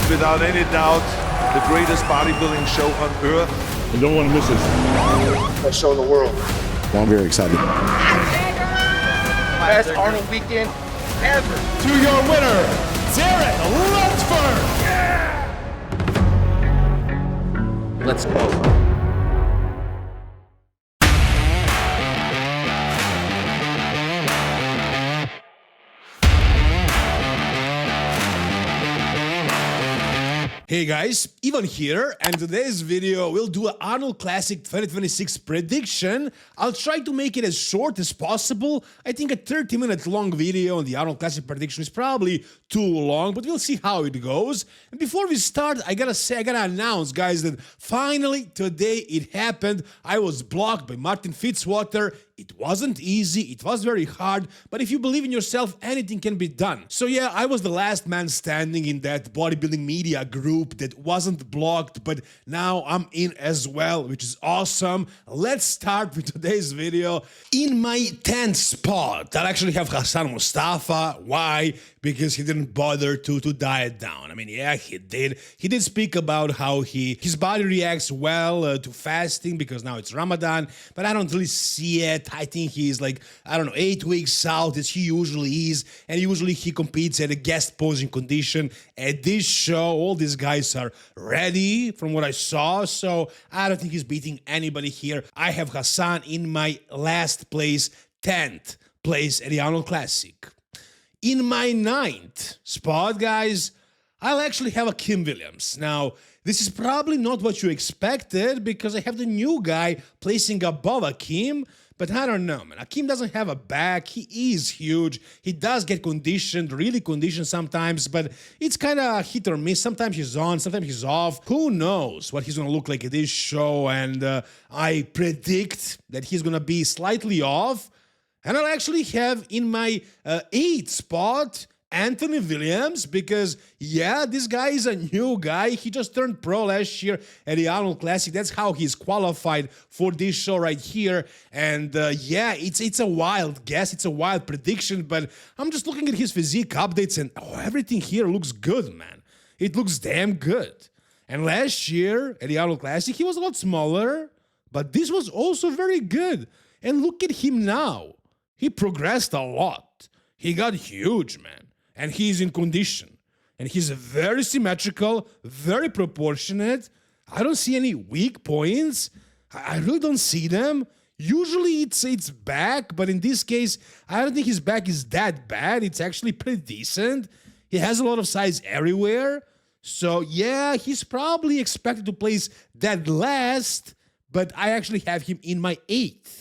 without any doubt, the greatest bodybuilding show on earth. I don't want to miss this. Best show in the world. Well, I'm very excited. Best Arnold weekend ever. To your winner, Derek Lunsford. Let's go. Hey guys, Ivan here, and today's video we'll do an Arnold Classic 2026 prediction. I'll try to make it as short as possible. I think a 30-minute long video on the Arnold Classic prediction is probably too long, but we'll see how it goes. And before we start, I gotta announce, guys, that finally today it happened. I was blocked by Martin Fitzwater. It wasn't easy, it was very hard, but if you believe in yourself, anything can be done. So yeah, I was the last man standing in that bodybuilding media group that wasn't blocked, but now I'm in as well, which is awesome. Let's start with today's video. In my 10th spot, I'll actually have Hassan Mustafa. Why? Because he didn't bother to diet down. I mean, yeah, he did. He did speak about how his body reacts well to fasting because now it's Ramadan, but I don't really see it. I think he's like, I don't know, 8 weeks out as he usually is, and usually he competes at a guest posing condition. At this show, all these guys are ready from what I saw, so I don't think he's beating anybody here. I have Hassan in my last place, 10th place at the Arnold Classic. In my 9th spot, guys, I'll actually have a Kim Williams. Now, this is probably not what you expected because I have the new guy placing above Akim, but I don't know, man. Akim doesn't have a back. He is huge. He does get conditioned, really conditioned sometimes, but it's kind of hit or miss. Sometimes he's on, sometimes he's off. Who knows what he's going to look like at this show, and I predict that he's going to be slightly off. And I'll actually have in my 8th spot Anthony Williams because, yeah, this guy is a new guy. He just turned pro last year at the Arnold Classic. That's how he's qualified for this show right here. And, yeah, it's a wild guess. It's a wild prediction, but I'm just looking at his physique updates and everything here looks good, man. It looks damn good. And last year at the Arnold Classic, he was a lot smaller, but this was also very good. And look at him now. He progressed a lot. He got huge, man. And he's in condition. And he's very symmetrical, very proportionate. I don't see any weak points. I really don't see them. Usually it's back, but in this case, I don't think his back is that bad. It's actually pretty decent. He has a lot of size everywhere. So yeah, he's probably expected to place dead last, but I actually have him in my 8th.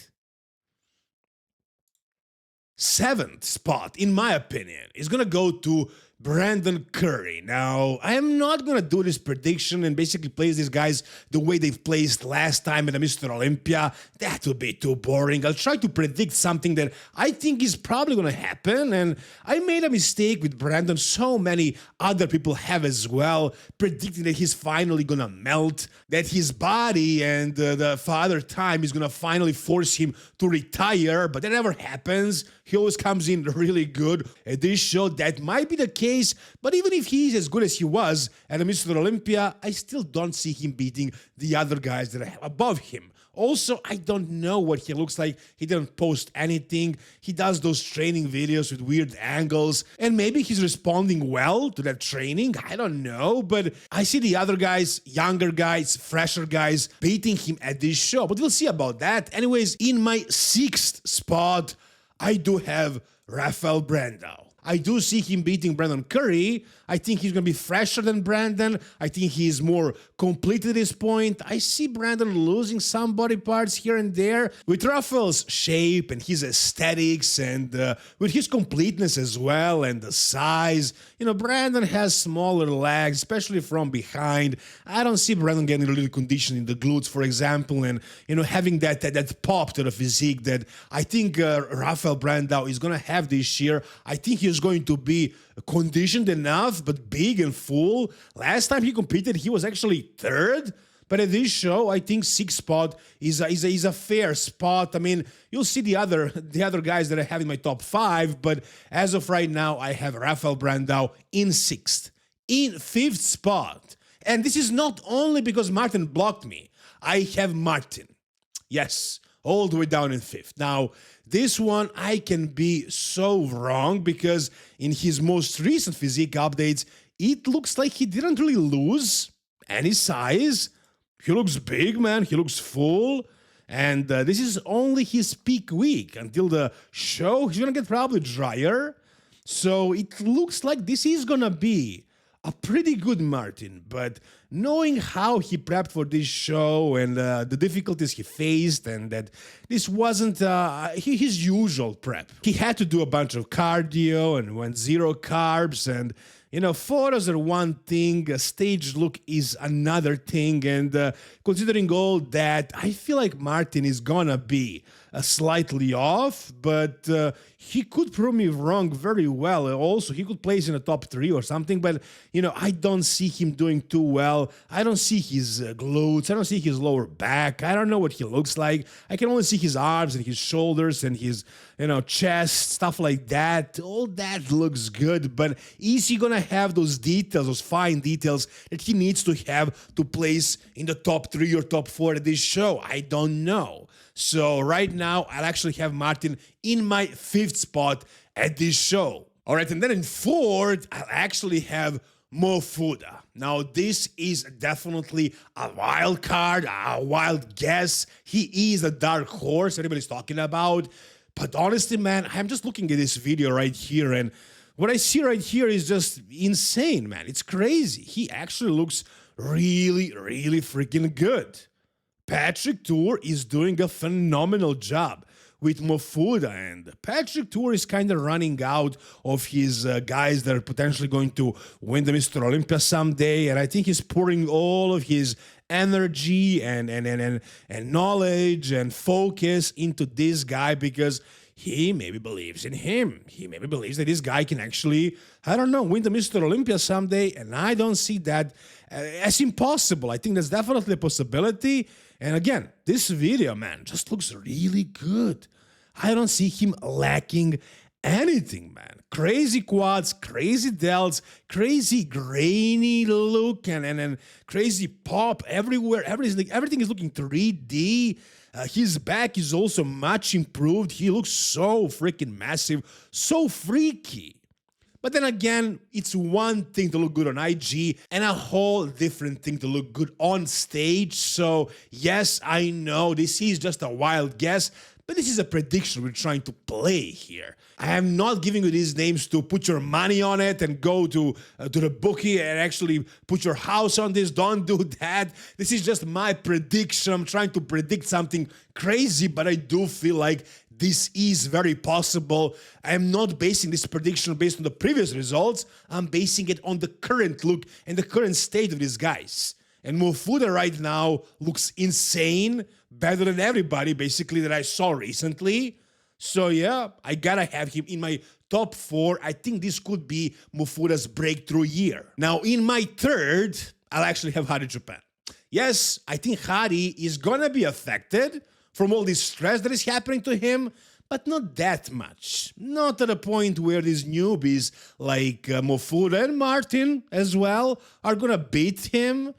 7th spot, in my opinion, is going to go to Brandon Curry. Now, I am not going to do this prediction and basically place these guys the way they've placed last time at the Mr. Olympia. That would be too boring. I'll try to predict something that I think is probably going to happen, and I made a mistake with Brandon. So many other people have as well, predicting that he's finally going to melt, that his body and the Father Time is going to finally force him to retire, but that never happens. He always comes in really good. At this show, that might be the case, but even if he's as good as he was at the Mr. Olympia, I still don't see him beating the other guys that are above him. Also, I don't know what he looks like. He didn't post anything. He does those training videos with weird angles, and maybe he's responding well to that training. I don't know, but I see the other guys, younger guys, fresher guys, beating him at this show, but we'll see about that. Anyways, in my 6th spot, I do have Rafael Brandao. I do see him beating Brandon Curry. I think he's going to be fresher than Brandon. I think he's more complete at this point. I see Brandon losing some body parts here and there. With Rafael's shape and his aesthetics and with his completeness as well and the size, you know, Brandon has smaller legs, especially from behind. I don't see Brandon getting a little condition in the glutes, for example, and, you know, having that pop to the physique that I think Rafael Brandao is going to have this year. I think he's going to be conditioned enough, but big and full. Last time he competed, he was actually 3rd. But at this show, I think 6th spot is a fair spot. I mean, you'll see the other guys that I have in my top 5, but as of right now, I have Rafael Brandao in 6th. in 5th spot. And this is not only because Martin blocked me. I have Martin. Yes, all the way down in 5th. Now, this one I can be so wrong because in his most recent physique updates, it looks like he didn't really lose any size. He looks big, man. He looks full. And this is only his peak week. Until the show, he's going to get probably drier. So it looks like this is going to be a pretty good Martin. But knowing how he prepped for this show and the difficulties he faced and that this wasn't his usual prep. He had to do a bunch of cardio and went 0 carbs and photos are one thing, a stage look is another thing, and considering all that, I feel like Martin is gonna be slightly off, but he could prove me wrong very well. Also, he could place in the top 3 or something, but I don't see him doing too well. I don't see his glutes, I don't see his lower back, I don't know what he looks like. I can only see his arms and his shoulders and his chest, stuff like that. All that looks good, but is he gonna have those details, those fine details that he needs to have to place in the top 3 or top 4 at this show? I don't know. So right now, I'll actually have Martin in my 5th spot at this show. All right, and then in 4th, I'll actually have Mofuda. Now, this is definitely a wild card, a wild guess. He is a dark horse everybody's talking about. But honestly, man, I'm just looking at this video right here, and what I see right here is just insane, man. It's crazy. He actually looks really, really freaking good. Patrick Tour is doing a phenomenal job with Mofuda, and Patrick Tour is kind of running out of his guys that are potentially going to win the Mr. Olympia someday, and I think he's pouring all of his energy and knowledge and focus into this guy because he maybe believes in him. He maybe believes that this guy can actually, I don't know, win the Mr. Olympia someday, and I don't see that as impossible. I think that's definitely a possibility. And again, this video, man, just looks really good. I don't see him lacking anything, man. Crazy quads, crazy delts, crazy grainy look, and crazy pop everywhere. Everything is looking 3D. His back is also much improved. He looks so freaking massive, so freaky. But then again, it's one thing to look good on IG and a whole different thing to look good on stage. So yes, I know this is just a wild guess, but this is a prediction we're trying to play here. I am not giving you these names to put your money on it and go to the bookie and actually put your house on this. Don't do that. This is just my prediction. I'm trying to predict something crazy, but I do feel like this is very possible. I am not basing this prediction based on the previous results. I'm basing it on the current look and the current state of these guys. And Mofuda right now looks insane, better than everybody basically that I saw recently. So yeah, I gotta have him in my top 4. I think this could be Mofuda's breakthrough year. Now in my 3rd, I'll actually have Hari Japan. Yes, I think Hari is gonna be affected from all this stress that is happening to him, but not that much. Not to the point where these newbies like Mofuda and Martin as well are gonna beat him.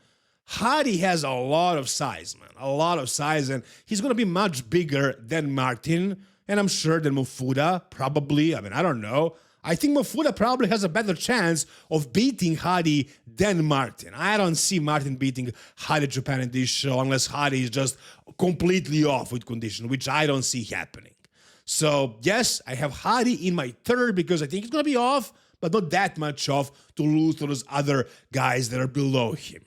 Hari has a lot of size, man, a lot of size, and he's gonna be much bigger than Martin, and I'm sure than Mofuda, probably. I mean, I don't know. I think Mofuda probably has a better chance of beating Hari than Martin. I don't see Martin beating Hari Japan in this show unless Hari is just completely off with condition, which I don't see happening. So yes, I have Hari in my 3rd because I think he's going to be off, but not that much off to lose to those other guys that are below him.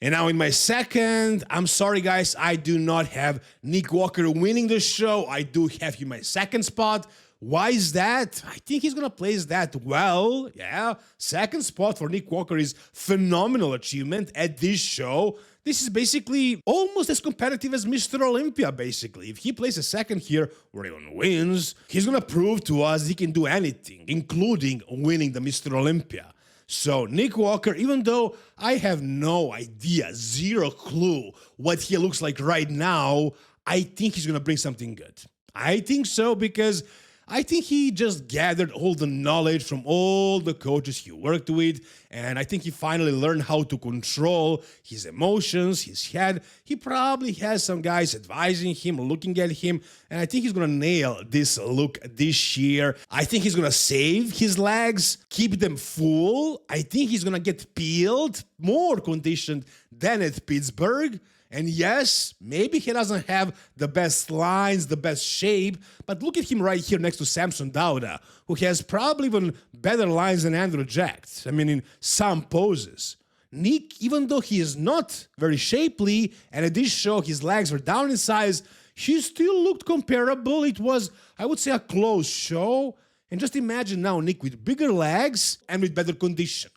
And now in my 2nd, I'm sorry guys, I do not have Nick Walker winning the show. I do have him in my 2nd spot. Why is that? I think he's going to place that well. Yeah, 2nd spot for Nick Walker is phenomenal achievement at this show. This is basically almost as competitive as Mr. Olympia, basically. If he places 2nd here or even wins, he's going to prove to us he can do anything, including winning the Mr. Olympia. So Nick Walker, even though I have no idea, 0 clue what he looks like right now, I think he's going to bring something good. I think so because I think he just gathered all the knowledge from all the coaches he worked with, and I think he finally learned how to control his emotions, his head. He probably has some guys advising him, looking at him, and I think he's gonna nail this look this year. I think he's gonna save his legs, keep them full. I think he's gonna get peeled, more conditioned than at Pittsburgh. And yes, maybe he doesn't have the best lines, the best shape, but look at him right here next to Samson Dauda, who has probably even better lines than Andrew Jack. I mean, in some poses. Nick, even though he is not very shapely, and at this show his legs were down in size, he still looked comparable. It was, I would say, a close show. And just imagine now Nick with bigger legs and with better condition.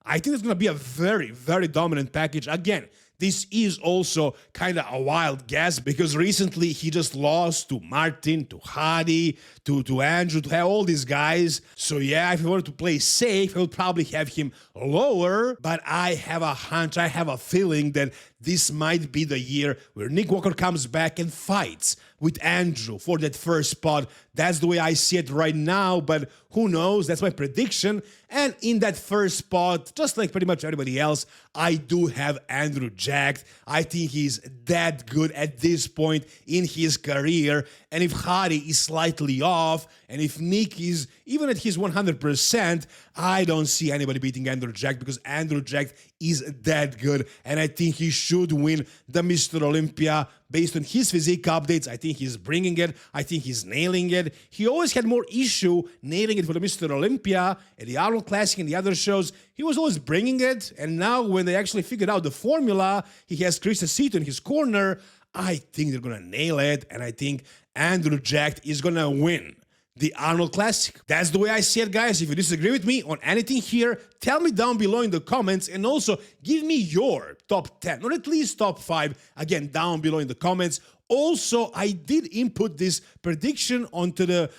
I think it's going to be a very, very dominant package. Again, this is also kind of a wild guess because recently he just lost to Martin, to Hadi, to Andrew, to all these guys. So yeah, if he wanted to play safe, I would probably have him lower. But I have a hunch, I have a feeling that this might be the year where Nick Walker comes back and fights with Andrew for that first spot. That's the way I see it right now, but who knows? That's my prediction. And in that first spot, just like pretty much everybody else, I do have Andrew Jack. I think he's that good at this point in his career. And if Hadi is slightly off, and if Nick is even at his 100%, I don't see anybody beating Andrew Jack because Andrew Jack is that good. And I think he should win the Mr. Olympia based on his physique updates. I think he's bringing it. I think he's nailing it. He always had more issue nailing it for the Mr. Olympia at the Arnold Classic and the other shows. He was always bringing it. And now when they actually figured out the formula, he has Chris Aceto in his corner. I think they're going to nail it. And I think Andrew Jack is going to win the Arnold Classic. That's the way I see it, guys. If you disagree with me on anything here, tell me down below in the comments, and also give me your top 10 or at least top 5 again down below in the comments. Also, I did input this prediction onto the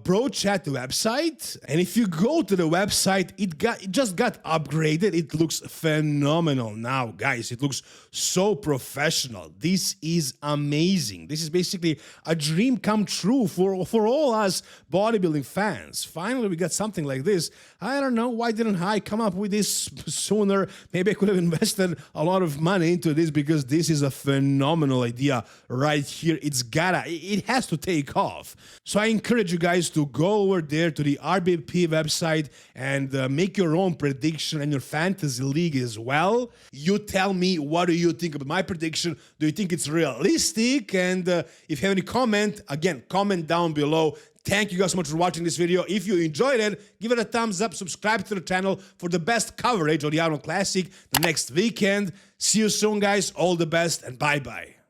Bro Chat website, and if you go to the website, it just got upgraded. It looks phenomenal now, guys. It looks so professional. This is amazing. This is basically a dream come true for all us bodybuilding fans. Finally, we got something like this. I don't know, why didn't I come up with this sooner? Maybe I could have invested a lot of money into this because this is a phenomenal idea right here. It has to take off. So I encourage you guys to go over there to the RBP website and make your own prediction and your fantasy league as well. You tell me, what do you think about my prediction? Do you think it's realistic? And if you have any comment, again, comment down below. Thank you guys so much for watching this video. If you enjoyed it, give it a thumbs up, subscribe to the channel for the best coverage of the Arnold Classic the next weekend. See you soon, guys. All the best and bye-bye.